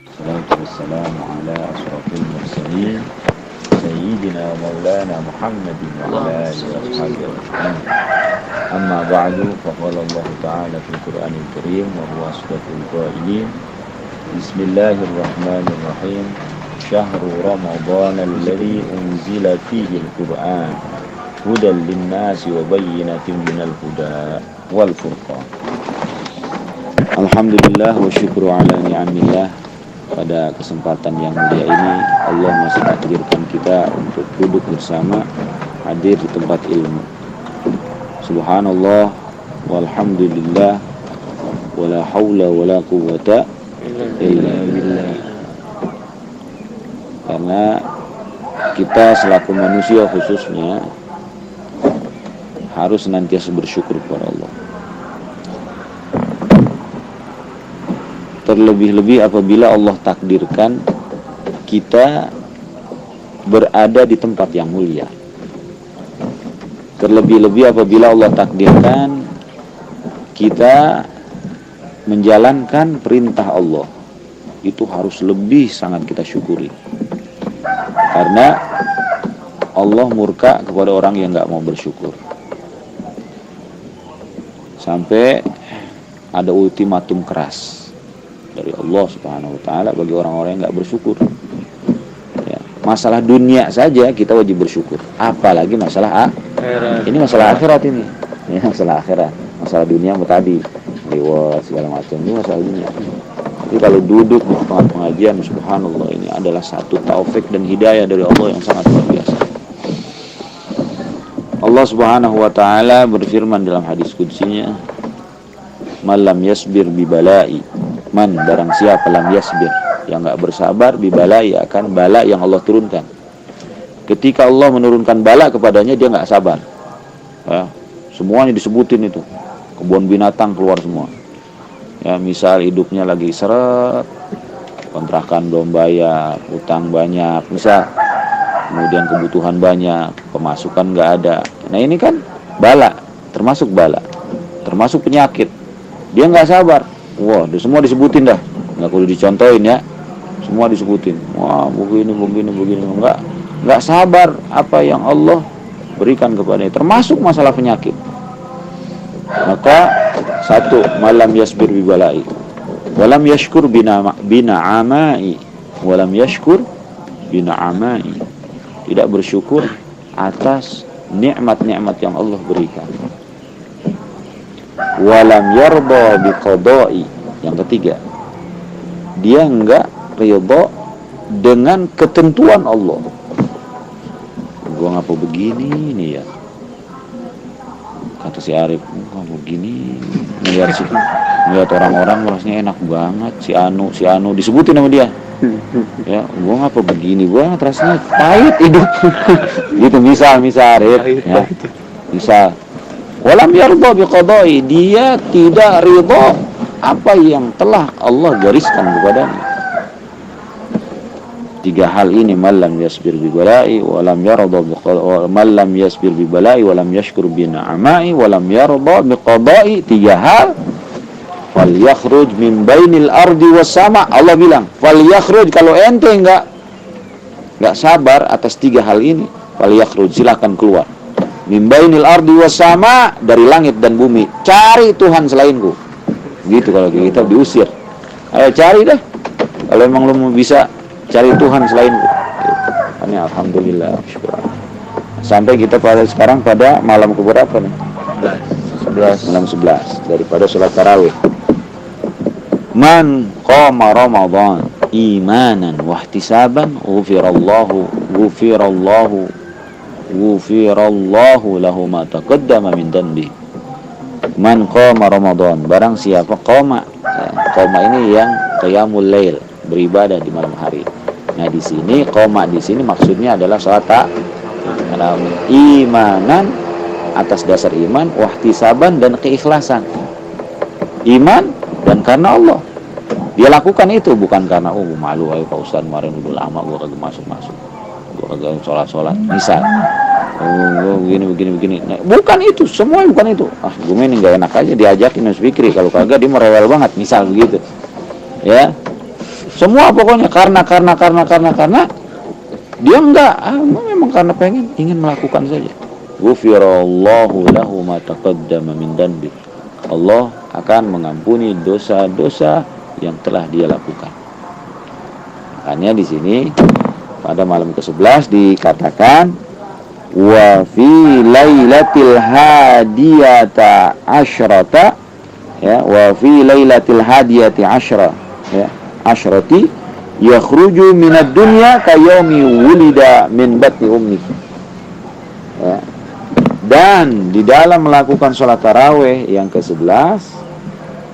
والصلاة والسلام على أشرف المرسلين سيدنا ومولانا محمد وعلى آله وصحبه أجمعين. أما بعد فقال الله تعالى في القرآن الكريم وهو أصدق القائلين بسم الله الرحمن الرحيم شهر رمضان الذي أنزل فيه القرآن هدى للناس وبينة من الهدى والفرقان. Alhamdulillah wa syukru ala ni'amillah. Pada kesempatan yang mulia ini Allah masih takdirkan kita untuk duduk bersama, hadir di tempat ilmu. Subhanallah walhamdulillah wala haula wala quwwata illa billah. Karena kita selaku manusia khususnya harus senantiasa bersyukur kepada Allah. Terlebih-lebih apabila Allah takdirkan kita berada di tempat yang mulia. Terlebih-lebih apabila Allah takdirkan kita menjalankan perintah Allah. Itu harus lebih sangat kita syukuri. Karena Allah murka kepada orang yang gak mau bersyukur. Sampai ada ultimatum keras dari Allah Subhanahu wa taala bagi orang-orang yang enggak bersyukur. Ya, masalah dunia saja kita wajib bersyukur, apalagi masalah akhirat. Ini masalah akhirat ini. Ya, masalah akhirat. Masalah dunia tadi, reward segala macam ini masalah dunia. Jadi kalau duduk di tengah pengajian, subhanallah, ini adalah satu taufik dan hidayah dari Allah yang sangat luar biasa. Allah Subhanahu wa taala berfirman dalam hadis qudsinya, "Malam yasbir bi bala'i." Man, barang siapa lam yasbir, yang enggak bersabar bibalai, akan bala yang Allah turunkan. Ketika Allah menurunkan bala kepadanya, dia enggak sabar. Ya, semuanya disebutin itu. Kebun binatang keluar semua. Ya, misal hidupnya lagi seret, kontrakan belum bayar, utang banyak, misal. Kemudian kebutuhan banyak, pemasukan enggak ada. Nah, ini kan bala, termasuk penyakit. Dia enggak sabar. Wah, semua disebutin dah. Nggak perlu dicontohin ya. Semua disebutin. Wah, begini. Nggak sabar apa yang Allah berikan kepadanya. Termasuk masalah penyakit. Maka satu, malam yasbir bibalai. Walam yashkur bina'amai. Walam yashkur bina'amai. Tidak bersyukur atas nikmat-nikmat yang Allah berikan. Walam yarda biqada'i. Yang ketiga, dia enggak ridha dengan ketentuan Allah. Gua ngapa begini nih ya, kata si Arif, ngapa begini, ngeliat orang-orang rasanya enak banget, si anu disebutin sama dia. Ya, gua ngapa begini banget, rasanya pahit hidup. Gitu misal Arif ya. Misal walam yarda biqada'i, dia tidak ridha apa yang telah Allah gariskan kepadanya. Tiga hal ini, malam yasbir bibalai, walam yarda biqada'i, malam yasbir bibalai, walam yashkur bina'amai, walam yarda biqada'i. Tiga hal. Fal yakhruj min bainil ardi was sama. Allah bilang, fal yakhruj, kalau ente enggak sabar atas tiga hal ini, fal yakhruj, silakan keluar. Min bainil ardi was sama, dari langit dan bumi, cari Tuhan selainku. Gitu kalau kita diusir. Ayo cari dah. Kalau emang lu mau bisa cari Tuhan selainku. Ini alhamdulillah, syukur. Sampai kita pada sekarang pada malam keberapa nih? 11. Malam 11 daripada sholat tarawih. Man qama Ramadan imanan wa ihtisaban ghufirallahu lahu ma taqaddama min dhanbi. Man qama Ramadan, barang siapa qama. Qama ini yang qiyamul lail, beribadah di malam hari. Nah, di sini qama di sini maksudnya adalah salat tarawih. Imanan, atas dasar iman, wahtisaban, dan keikhlasan. Iman dan karena Allah. Dia lakukan itu bukan karena malu ayo Pak Ustaz, kemarin udah lama gua kagak masuk. Gua kagak sholat misal. Begini. Nah, bukan itu, semua bukan itu. Gue main nggak enak aja diajakin Mas Fikri, kalau kagak dia merewel banget, misal begitu. Ya. Semua pokoknya karena dia enggak, memang karena ingin melakukan saja. Ghufirallahu lahu ma taqaddama min dhanbi. Allah akan mengampuni dosa-dosa yang telah dia lakukan. Makanya di sini pada malam ke-11 dikatakan wa fi lailatil hadiyata asyrata, ya, wa fi lailatil hadiyati asyra, ya, asyrati yakhruju minad dunya kayaumi wulida min batni ummi, ya. Dan di dalam melakukan sholat tarawih yang ke-11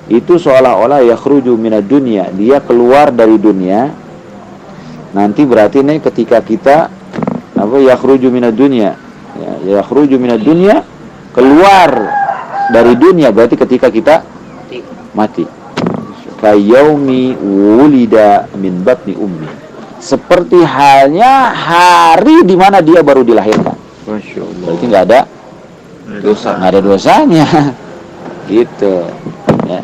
itu seolah-olah yakhruju minad dunya, dia keluar dari dunia. Nanti berarti nih ketika kita yakhruju minad dunya, ya, yakhruju minad dunya, keluar dari dunia berarti ketika kita mati. Kayaumi wulida min batni ummi, seperti halnya hari di mana dia baru dilahirkan. Masya Allah. Berarti nggak ada dosa, nggak ada dosanya. Gitu, ya.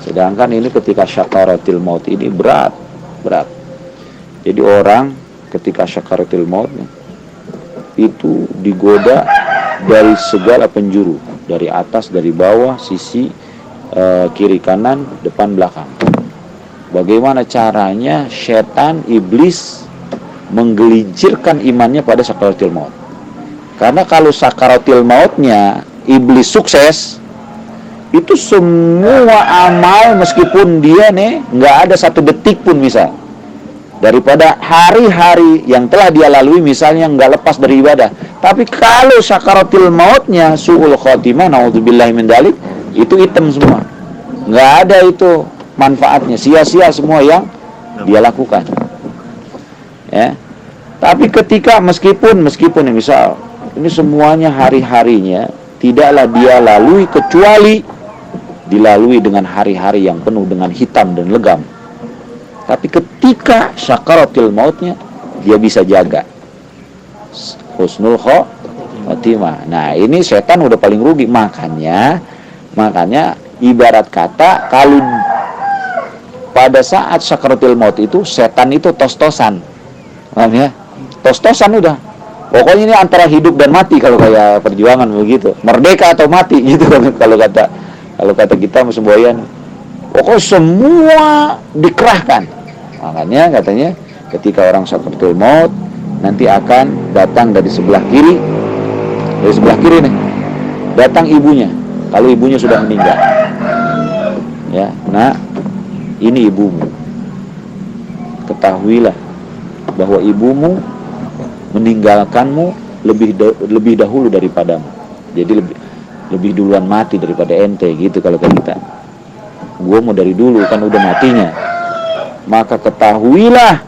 Sedangkan ini ketika syakaratil maut ini berat. Jadi orang ketika syakaratil maut itu digoda dari segala penjuru, dari atas, dari bawah, sisi, kiri kanan, depan belakang. Bagaimana caranya setan, iblis menggelincirkan imannya pada sakaratil maut? Karena kalau sakaratil mautnya iblis sukses, itu semua amal meskipun dia nggak ada satu detik pun misal daripada hari-hari yang telah dia lalui misalnya nggak lepas dari ibadah. Tapi kalau sakaratil mautnya su'ul khotimah, naudzubillahi min dzalik, itu hitam semua, nggak ada itu manfaatnya, sia-sia semua yang dia lakukan, ya. Tapi ketika meskipun misal ini semuanya hari-harinya tidaklah dia lalui kecuali dilalui dengan hari-hari yang penuh dengan hitam dan legam. Tapi ketika sakaratil mautnya dia bisa jaga husnul khotimah. Nah, ini setan udah paling rugi. Makanya ibarat kata kalau pada saat sakaratil maut itu setan itu tos-tosan. Paham ya? Tos-tosan udah. Pokoknya ini antara hidup dan mati kalau kayak perjuangan begitu. Merdeka atau mati gitu kalau kata kita Semboyan. Pokoknya semua dikerahkan. Makanya katanya ketika orang sakaratul maut nanti akan datang dari sebelah kiri. Dari sebelah kiri nih. Datang ibunya. Kalau ibunya sudah meninggal. Ya, nah ini ibumu. Ketahuilah bahwa ibumu meninggalkanmu lebih dahulu daripadamu. Jadi lebih duluan mati daripada ente gitu kalau kita. Gua mau dari dulu kan udah matinya. Maka ketahuilah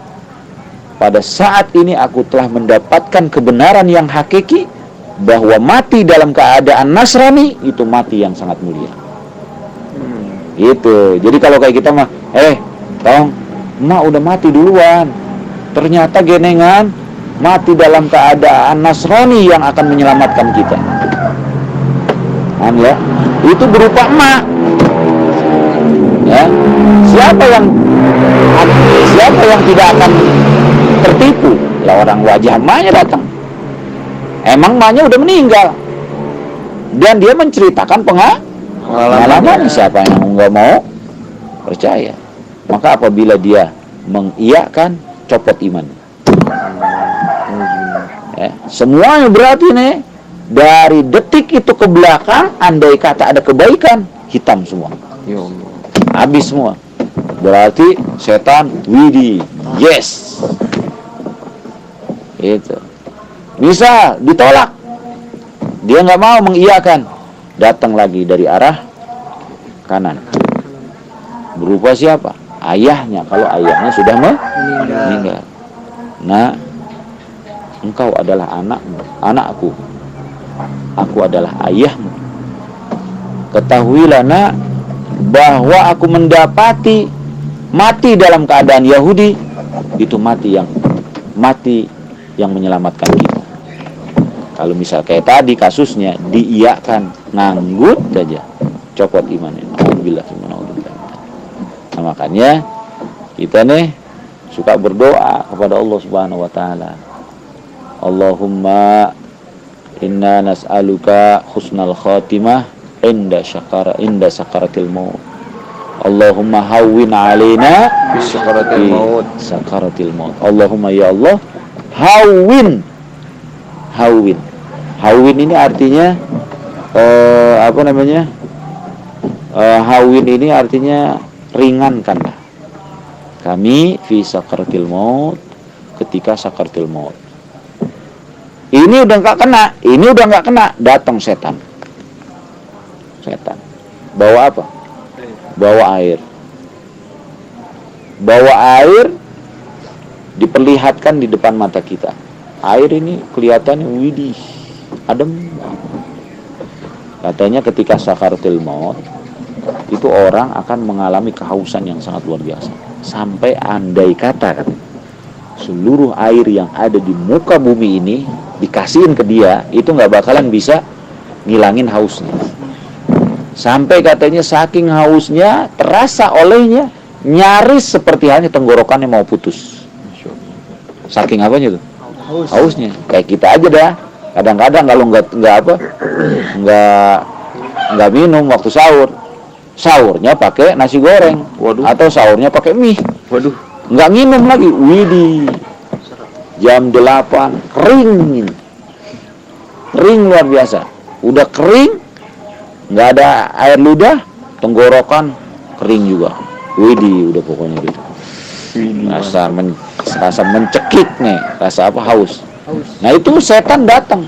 pada saat ini aku telah mendapatkan kebenaran yang hakiki bahwa mati dalam keadaan Nasrani itu mati yang sangat mulia. Gitu. Jadi kalau kayak kita mah, tong, emak udah mati duluan. Ternyata genengan mati dalam keadaan Nasrani yang akan menyelamatkan kita. Ya, itu berupa emak. Ya, siapa yang tidak akan tertipu? Lah orang wajah emaknya datang. Emang emaknya udah meninggal. Dan dia menceritakan pengalaman. Siapa yang nggak mau percaya? Maka apabila dia mengiyakan, copot iman. Ya, semuanya berarti dari detik itu ke belakang, andai kata ada kebaikan, hitam semua. Ya Allah. Habis semua. Berarti setan widih, yes. Itu. Misal ditolak, dia nggak mau mengiyakan, datang lagi dari arah kanan. Berupa siapa? Ayahnya. Kalau ayahnya sudah meninggal. Nah, engkau adalah anakku. Aku adalah ayahmu. Ketahuilah nak, bahwa aku mendapati mati dalam keadaan Yahudi, itu mati yang menyelamatkan kita. Kalau misal kayak tadi kasusnya diiyakan, nganggut saja, copot imannya. Alhamdulillah. Nah, makanya kita suka berdoa kepada Allah Subhanahu wa taala. Allahumma inna nas'aluka husnal khatimah inda sakaratil maut. Allahumma hawwin alaina sakaratil maut. Allahumma ya Allah, hawwin. Hawwin ini artinya hawwin ini artinya ringankanlah kami fi sakaratil maut, ketika sakaratil maut. Ini udah nggak kena, datang setan. Bawa apa? Bawa air, diperlihatkan di depan mata kita. Air ini kelihatannya widih, adem. Katanya ketika sakaratul maut itu orang akan mengalami kehausan yang sangat luar biasa. Sampai andai kata seluruh air yang ada di muka bumi ini dikasihin ke dia, itu nggak bakalan bisa ngilangin hausnya. Sampai katanya saking hausnya, terasa olehnya nyaris seperti halnya tenggorokannya mau putus. Saking apanya tuh? Hausnya. Kayak kita aja dah. Kadang-kadang kalau nggak minum waktu sahur, sahurnya pakai nasi goreng, atau sahurnya pakai mie. Nggak minum lagi, widih. Jam 8 kering luar biasa. Udah kering, nggak ada air ludah, tenggorokan kering juga. Widih, udah pokoknya gitu. Rasa mencekik nih, rasa apa, haus. Nah itu setan datang.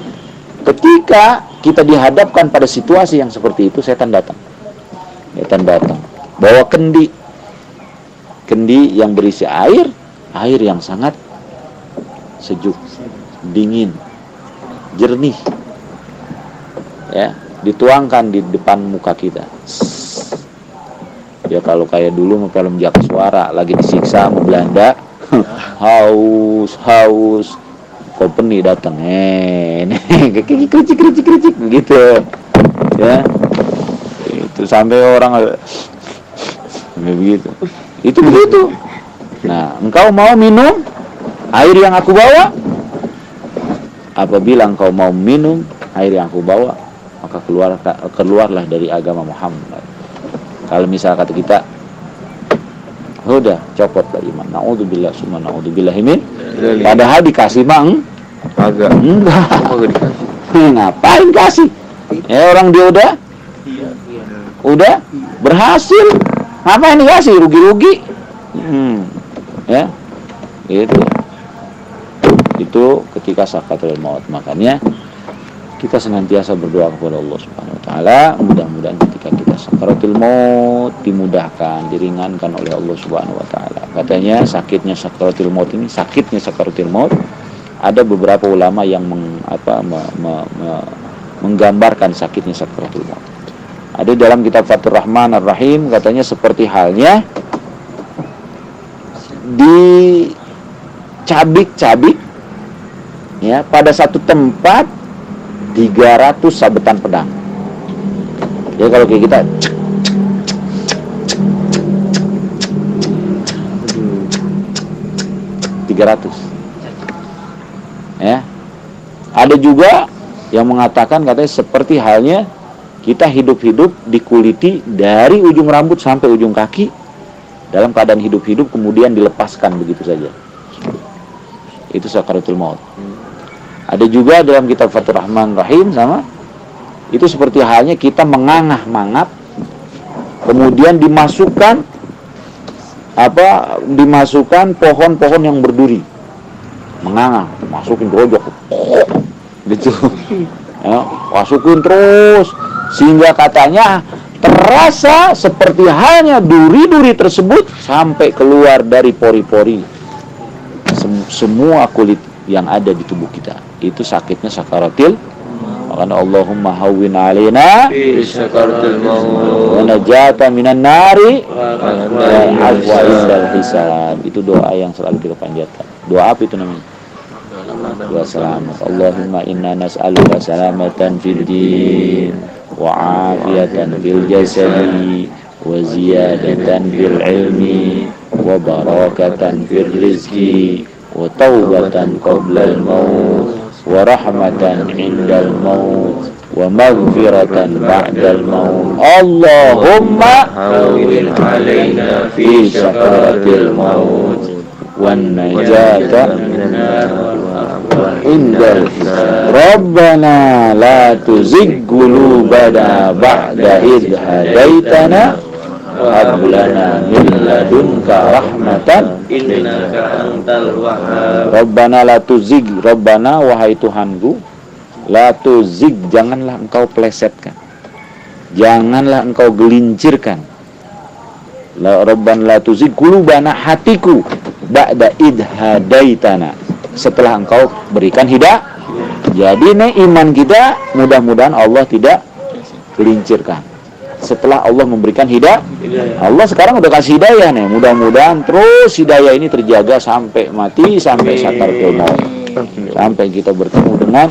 Ketika kita dihadapkan pada situasi yang seperti itu, setan datang. Bawa kendi yang berisi air yang sangat sejuk, dingin, jernih, ya, dituangkan di depan muka kita. Ya kalau kayak dulu film Jaka Suara lagi disiksa sama Belanda, haus, company datang, kericik begitu, ya, itu sampai orang begitu, itu begitu. Nah, engkau mau minum air yang aku bawa? Apabila engkau mau minum air yang aku bawa, maka keluarlah dari agama Muhammad. Kalau misal kata kita, udah copotlah iman. Naudzubillah summa naudzubillah min. Padahal dikasih bang, enggak. Ngapain kasih? Orang dia udah berhasil. Ngapain dikasih? Rugi-rugi. Ya, itu ketika sakaratul maut. Makanya kita senantiasa berdoa kepada Allah Subhanahu wa taala, mudah-mudahan ketika kita sakaratul maut dimudahkan, diringankan oleh Allah Subhanahu wa taala. Katanya sakitnya sakaratul maut ada beberapa ulama yang menggambarkan sakitnya sakaratul maut. Ada dalam kitab Fathur Rahman Ar-Rahim, katanya seperti halnya dicabik-cabik, ya, pada satu tempat 300 sabetan pedang. Ya kalau kayak kita 300. Ya. Ada juga yang mengatakan katanya seperti halnya kita hidup-hidup dikuliti dari ujung rambut sampai ujung kaki dalam keadaan hidup-hidup, kemudian dilepaskan begitu saja. Itu sakaratul maut. Ada juga dalam kitab Fathur Rahman Rahim sama, itu seperti halnya kita mangap, kemudian dimasukkan pohon-pohon yang berduri, menganga, masukin rojok, gitu, ya, masukin terus, sehingga katanya terasa seperti halnya duri-duri tersebut sampai keluar dari pori-pori semua kulit yang ada di tubuh kita. Itu sakitnya sakaratil. Makanya Allahumma hawwin alaina sakaratil maut wa najata minan nari wa afwa indal hisab. Itu doa yang selalu kita panjatkan. Doa apa itu namanya? Doa selamat. Allahumma inna nas'aluka salamatan fid din wa afiyatan fil jasadi wa ziyadatan fil ilmi wa barakatan fil rizqi wa taubatan qablal maut wa rahmatan indal maut wa maghfiratan ba'dal maut. Allahumma hawwin alaina fi sakaratil maut wan najata minan nar wa indal hisab. Rabbana la tuzigh qulubana ba'da idh hadaitana wa hab lana min ladunka rahmatan innaka antal wahhab. Rabbana la tuzigh. Rabbana, wahai Tuhanku, la tuzigh, janganlah engkau plesetkan, janganlah engkau gelincirkan. Rabbana la tuzigh qulubana, hatiku, ba'da idh hadaitana, setelah engkau berikan hidayah. Jadi nih iman kita mudah-mudahan Allah tidak gelincirkan setelah Allah memberikan hidayah. Allah sekarang udah kasih hidayah nih, mudah-mudahan terus hidayah ini terjaga sampai mati, sampai sakaratul maut, sampai kita bertemu dengan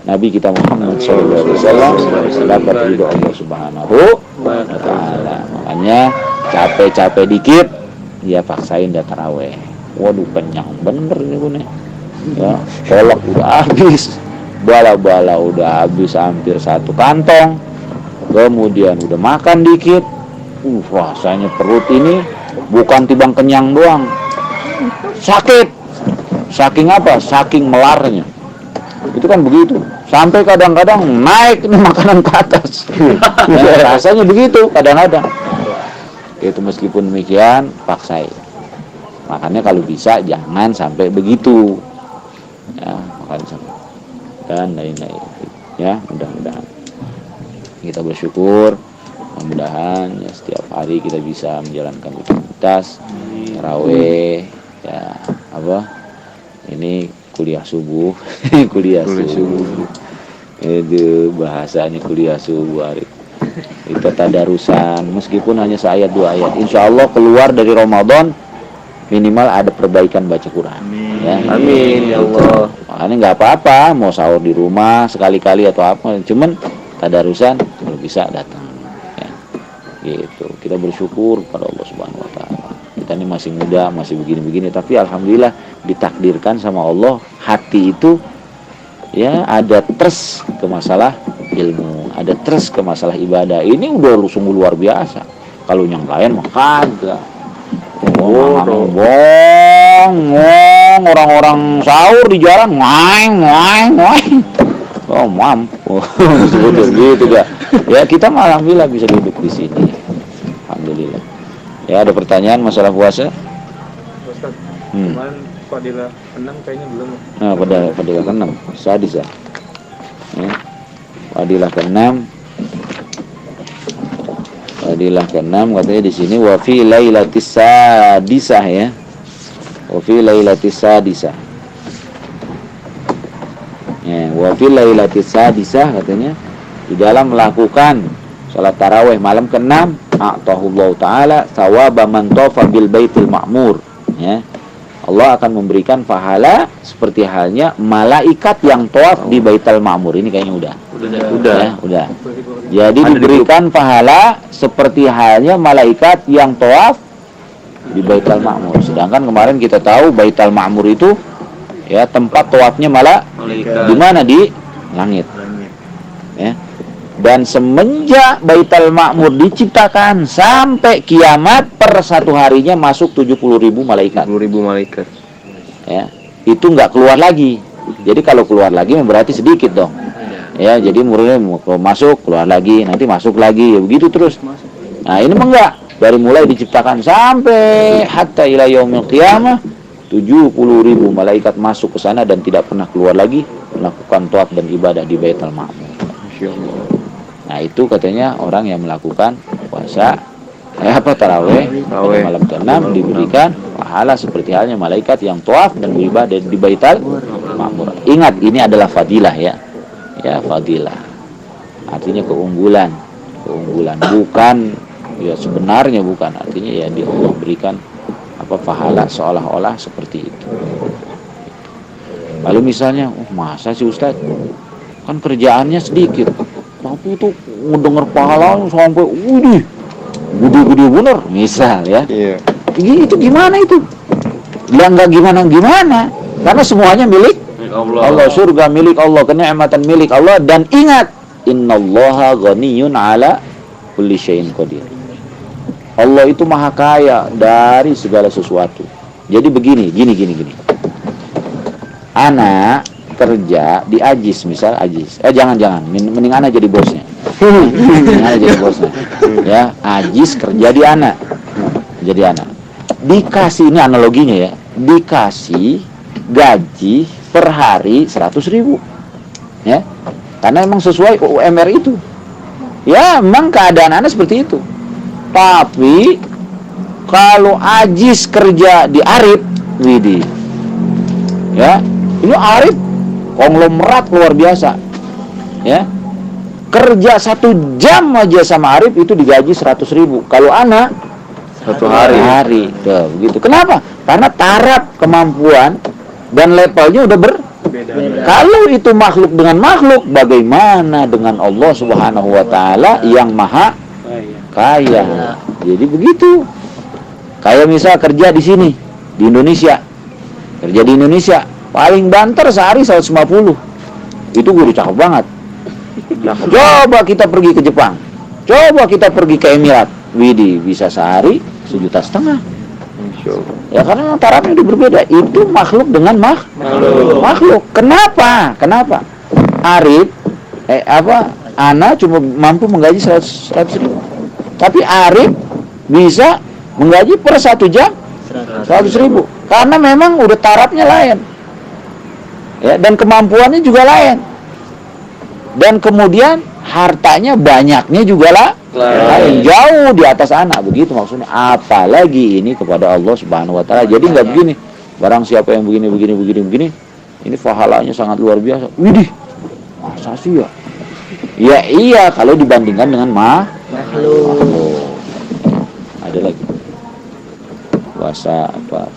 Nabi kita Muhammad SAW, dapat ridho Allah Subhanahu wa Ta'ala. Makanya capek-capek dikit ya paksain dah taraweh. Waduh, kenyang bener nih gue nih ya, kolak udah habis, bala-bala udah habis hampir 1 kantong, kemudian udah makan dikit, rasanya perut ini bukan timbang kenyang doang, sakit. Saking apa? Saking melarnya. Itu kan begitu. Sampai kadang-kadang naik nih makanan ke atas. Ya, rasanya begitu kadang-kadang. Itu meskipun demikian paksain. Makanya kalau bisa jangan sampai begitu. Ya, makan sampai dan lain-lain. Ya, mudah-mudahan kita bersyukur, mudah-mudahan ya setiap hari kita bisa menjalankan rutinitas tarawih, ya apa ini kuliah subuh kuliah subuh itu bahasanya kuliah subuh hari itu tadarusan meskipun hanya seayat 2 ayat, insya Allah keluar dari Ramadan minimal ada perbaikan baca Quran. Ya. Amin ya Allah. Makanya nggak apa-apa mau sahur di rumah sekali-kali atau apa, cuman tadarusan kalau bisa datang ya. Gitu. Kita bersyukur kepada Allah Subhanahu wa Ta'ala. Kita ini masih muda, masih begini-begini, tapi alhamdulillah ditakdirkan sama Allah hati itu ya ada terus ke masalah ilmu, ada terus ke masalah ibadah. Ini udah sungguh luar biasa. Kalau yang lain mah kagak. Ngong, orang-orang sahur di jalan ngoeng. Oh mampu, sebetulnya gitu gak? Ya kita malah alhamdulillah bisa duduk di sini, alhamdulillah. Ya ada pertanyaan masalah puasa? Ustaz, kemarin Fadilah 6 kayaknya belum. Nah Fadilah ke-6 sadis ya. Fadilah ke-6. Fadilah ke-6 katanya di sini wa fi lailatis sadisah ya. Wa fi lailatis sadisah. Ya, wa fi lailatis sadisah katanya di dalam melakukan salat tarawih malam ke-6 a'tahullahu taala thawaba man tafa bil baitil ma'mur ya. Allah akan memberikan pahala seperti halnya malaikat yang tawaf di Baitul Ma'mur. Ini kayaknya udah. Jadi diberikan pahala seperti halnya malaikat yang tawaf di Baitul Ma'mur. Sedangkan kemarin kita tahu Baitul Ma'mur itu ya tempat tawafnya malaikat. Di mana? Di langit. Ya. Dan semenjak Baitul Ma'mur diciptakan sampai kiamat per satu harinya masuk 70.000 malaikat. 10.000 malaikat. Ya, itu nggak keluar lagi. Jadi kalau keluar lagi berarti sedikit dong. Ya, jadi muridnya masuk keluar lagi, nanti masuk lagi, ya begitu terus. Nah ini mah enggak. Dari mulai diciptakan sampai hatta ila yaumil qiyamah 70.000 malaikat masuk ke sana dan tidak pernah keluar lagi melakukan tawaf dan ibadah di Baitul Ma'mur. Masyaallah. Nah itu katanya orang yang melakukan puasa tarawih pada malam ke-6 diberikan pahala seperti halnya malaikat yang tawaf dan beribadah di Baitul Ma'mur. Ingat ini adalah fadilah ya. Ya fadilah. Artinya keunggulan bukan ya sebenarnya bukan, artinya ya dia Allah berikan pahala seolah-olah seperti itu. Lalu misalnya, masa sih Ustaz? Kan kerjaannya sedikit. Tapi itu mendengar pahala sampai gede bener misal ya. Iya. Itu gimana itu? Dia nggak gimana, karena semuanya milik Allah. Surga milik Allah, kenikmatan milik Allah. Dan ingat, innallaha ghaniyun ala kulli syai'in qadir. Allah itu maha kaya dari segala sesuatu. Jadi begini, gini. Anak kerja di Ajis, misal Ajis. Jangan, mending anak jadi bosnya. Mending anak jadi bosnya. Ya, Ajis kerja di anak. Jadi anak. Dikasih, ini analoginya ya, dikasih gaji per hari 100.000, ya, karena emang sesuai UMR itu. Ya, memang keadaan anak seperti itu. Tapi kalau Ajis kerja di Arif, widih, ya, ini Arif konglomerat luar biasa, ya, kerja 1 jam aja sama Arif itu digaji 100.000. Kalau anak 1 hari. Tuh, begitu. Kenapa? Karena taraf kemampuan dan levelnya udah Beda. Kalau itu makhluk dengan makhluk, bagaimana dengan Allah Subhanahu wa taala yang maha kaya? Jadi begitu. Kayak misal kerja di sini, di Indonesia. Kerja di Indonesia, paling banter sehari 150. Itu gue udah cakep banget. Coba kita pergi ke Jepang. Coba kita pergi ke Emirat. Widih, bisa sehari 1,5 juta. Ya karena memang tarafnya itu berbeda. Itu makhluk dengan makhluk. Kenapa? Arif Ana cuma mampu menggaji 100.000. Tapi Arif bisa menggaji per 1 jam 100.000. Karena memang udah tarafnya lain. Ya, dan kemampuannya juga lain. Dan kemudian hartanya banyaknya juga lain, jauh di atas anak, begitu maksudnya. Apalagi ini kepada Allah Subhanahu wa taala. Jadi nggak begini, barang siapa yang begini, ini pahalanya sangat luar biasa. Widih, masa sih ya? Ya iya, kalau dibandingkan dengan makhluk. Ada lagi puasa apa?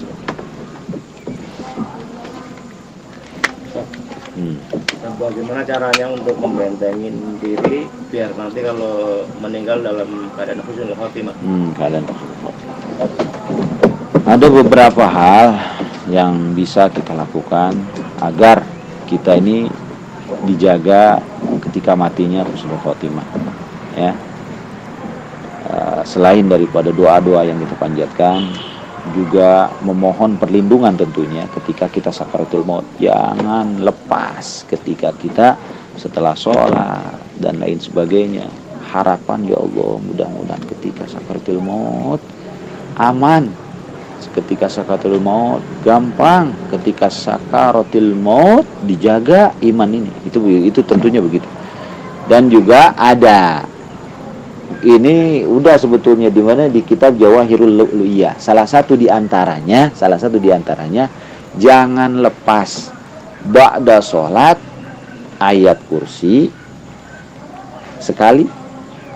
Bagaimana caranya untuk membentengin diri biar nanti kalau meninggal dalam keadaan husnul khotimah? Ada beberapa hal yang bisa kita lakukan agar kita ini dijaga ketika matinya husnul khotimah. Ya. Selain daripada doa-doa yang kita panjatkan, juga memohon perlindungan tentunya ketika kita sakaratul maut. Jangan lepas ketika kita setelah sholat dan lain sebagainya. Harapan, ya Allah, mudah-mudahan ketika sakaratul maut aman, ketika sakaratul maut gampang, ketika sakaratul maut dijaga iman ini. Itu tentunya begitu. Dan juga ada ini udah sebetulnya di mana di kitab Jawahirul Lu'lu'iyah. Salah satu di antaranya jangan lepas ba'da sholat ayat kursi sekali.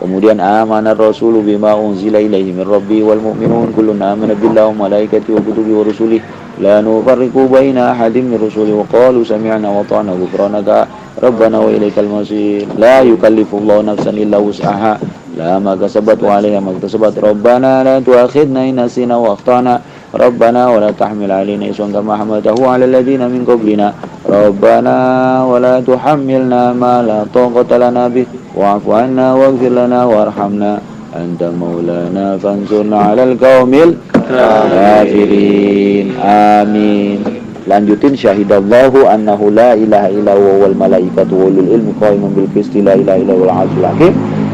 Kemudian amana rasulu bima unzila ilaihi min rabbi wal mu'minun kullun amana billahi wa malaikatihi wa kutubihi wa rusulihi la nufarriqu baina ahadin min rusuli wa qalu sami'na wa ata'na ghufranaka rabbana wa ilaikal masir. La yukallifullahu nafsan illa wus'aha la ma kasabat wa 'alaiha ma iktasabat. Rabbana la tu'akhidna in nasina wa akhtana rabbana wa la tahmil 'alaina isran kama hamaltahu 'alal ladzina min qablina rabbana wa la tuhammilna ma la taqata lana bih wa'fu 'anna waghfir lana warhamna anta maulana fansurna 'alal qaumil kafirin. Amin. Lanjutin, syahidallahu annahu la ilaha illa huwa wal malaikatu wa ulul ilmi qaiman bil qisti la ilaha illa huwal azizul hakim.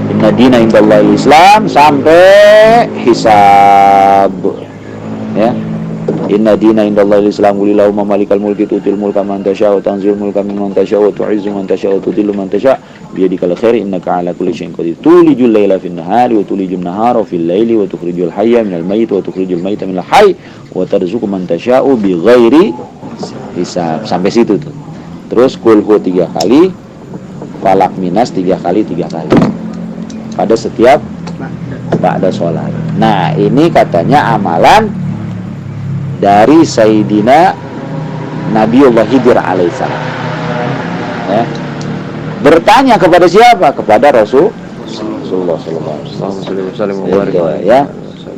Inna dina indallahi Islam sampai hisab. Ya. Inna dina indallahi Islam qulillahumma malikal mulki tu'til mulka man tasya wa tanzilul mulka mimman tasya wa tu'izzu man tasya wa tudhillu man tasya biyadikal khair innaka ala kulli syai'in qadir. Tulijul laila fin nahari wa tulijun nahara fil laili wa tukhrijul hayya minal mayyit wa tukhrijul mayyita minal hayy wa tarzuqu man tasya'u bighairi hisab. Sampai situ tuh. Terus qul hu 3 kali, falak minas 3 kali pada setiap ba'da sholat. Nah, ini katanya amalan dari Sayyidina Nabiullah Khidir alaihissalam. Ya. Bertanya kepada siapa? Kepada Rasulullah sallallahu alaihi wasallam. Ya.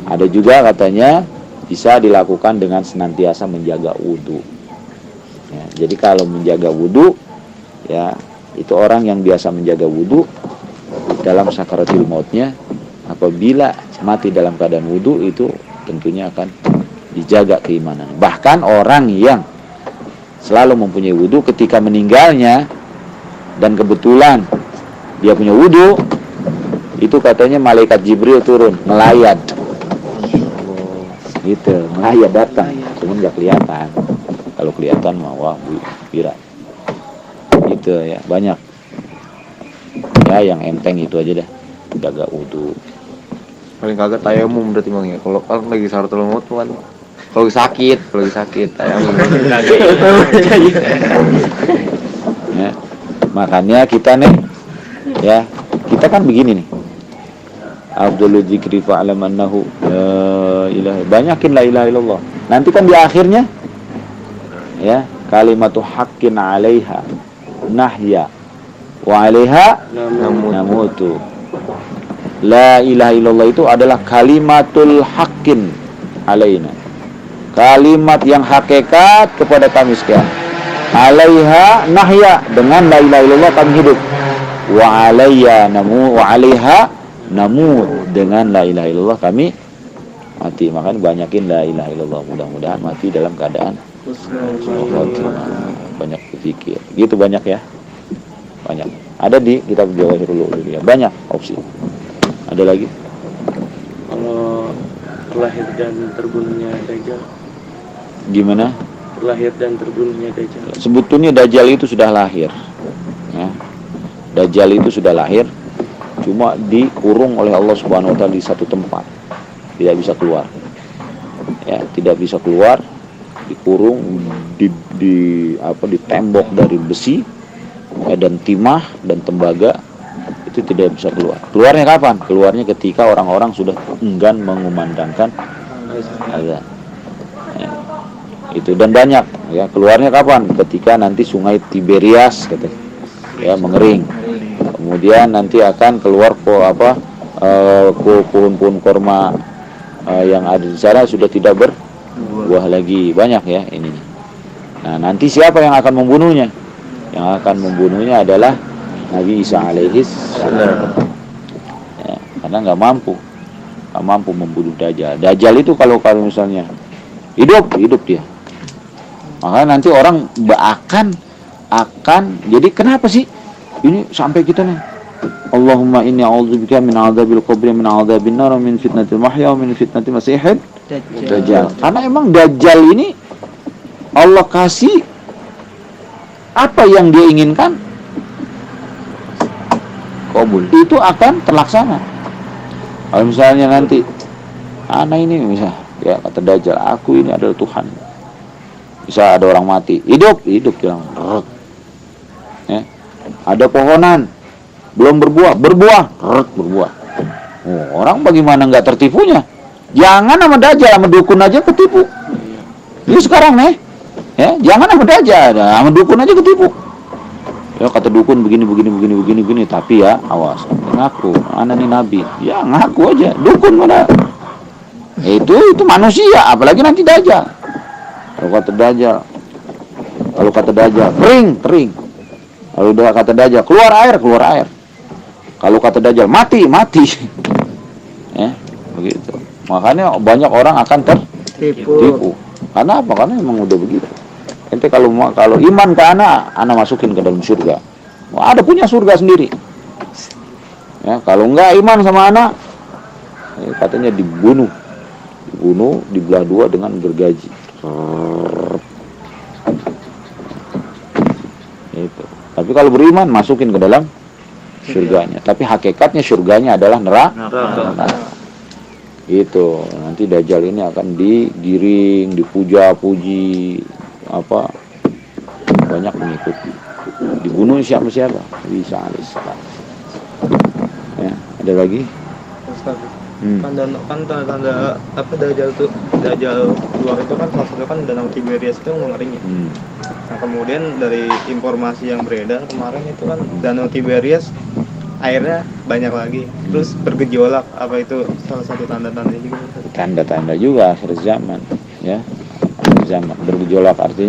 Ada juga katanya bisa dilakukan dengan senantiasa menjaga wudu. Ya, jadi kalau menjaga wudu, ya itu orang yang biasa menjaga wudu dalam sakaratul mautnya, apabila mati dalam keadaan wudu itu tentunya akan dijaga keimanan. Bahkan orang yang selalu mempunyai wudu ketika meninggalnya dan kebetulan dia punya wudu, itu katanya malaikat Jibril turun melayat, gitu, melayat datang, cuman nggak kelihatan. Kalau kelihatan mah wah kira, gitu ya, banyak. Ya yang enteng itu aja dah, jaga wudu. Paling kagak tayamum berarti Bang ya. Kalau lagi sakaratul maut kan kalau lagi sakit tayamum. Ya, makanya kita nih, ya kita kan begini nih. Abdul dzikri fa'lam annahu la ilaha, banyakin la ilaha illallah. Nanti kan di akhirnya, ya kalimatu haqqin 'alaiha nahya wa 'alaiha namutu. La ilaha illallah itu adalah kalimatul haqqin alaina, kalimat yang hakikat kepada kami sekalian. Alaiha nahya, dengan la ilaha illallah kami hidup. Wa alayya namu, wa 'alaiha namut, dengan la ilaha illallah kami mati. Makanya banyakin la ilaha illallah, mudah-mudahan mati dalam keadaan banyak berpikir. Gitu banyak ya. Banyak. Ada di kitab Jawahirul Uluwiyah, banyak opsi. Ada lagi? Kalau terlahir dan terbunuhnya Dajjal, Gimana? terlahir dan terbunuhnya Dajjal. Sebetulnya Dajjal itu sudah lahir, ya. Dajjal itu sudah lahir, cuma dikurung oleh Allah Subhanahu Wa Taala di satu tempat, tidak bisa keluar. Ya, tidak bisa keluar, dikurung di tembok dari besi, ya, dan timah dan tembaga, itu tidak bisa keluar. Keluarnya kapan? Keluarnya ketika orang-orang sudah enggan mengumandangkan azan. Ya, itu dan banyak, ya, keluarnya kapan? Ketika nanti sungai Tiberias ya mengering. Kemudian nanti akan keluar pohon-pohon korma yang ada di sana sudah tidak berbuah lagi, banyak ya ininya. Nah, nanti siapa yang akan membunuhnya? Yang akan membunuhnya adalah Nabi Isa alaihis salam. Ya, karena nggak mampu membunuh Dajjal. Dajjal itu kalau misalnya hidup dia. Makanya nanti orang akan jadi kenapa sih ini sampai kita nih? Allahumma inni a'udzubika min 'adzabil qabri, min 'adzabin nar, min fitnatil mahya, min fitnatil masiihid Dajjal. Karena emang Dajjal ini Allah kasih apa yang dia inginkan, kabul, itu akan terlaksana. Kalau misalnya nanti anak ini bisa, ya kata Dajjal, aku ini adalah Tuhan. Bisa ada orang mati, hidup bilang, ya. Ada pohonan belum berbuah, berbuah. Oh, orang bagaimana nggak tertipunya? Jangan sama Dajjal, sama dukun aja ketipu. Ini sekarang nih, ya jangan sama Dajjal, sama dukun aja ketipu. Ya kata dukun begini, tapi ya awas, ngaku anak ini nabi, ya ngaku aja, dukun mana? Itu manusia, apalagi nanti Dajjal. Kalau kata Dajjal kering. Kalau udah kata Dajjal keluar air. Kalau kata Dajjal mati. Ya, begitu. Makanya banyak orang akan tertipu. Karena apa? Karena memang udah begitu. Ente kalau iman ke anak masukin ke dalam surga. Ada punya surga sendiri. Ya, kalau enggak iman sama anak, katanya dibunuh, dibelah dua dengan gergaji. Itu. Tapi kalau beriman masukin ke dalam surganya. Tapi hakikatnya surganya adalah neraka. Itu nanti Dajjal ini akan digiring, dipuja-puji, banyak mengikuti. Dibunuh siapa? Bisa alaihissalam. Ya, ada lagi? Ustaz. Tanda Dajjal keluar itu kan salah satu kan danau Tiberias itu mengering ya. Nah, kemudian dari informasi yang beredar kemarin itu kan danau Tiberias airnya banyak lagi, terus bergejolak, apa itu salah satu tanda-tanda juga? Tanda-tanda juga akhir zaman, ya. Akhir zaman bergejolak artinya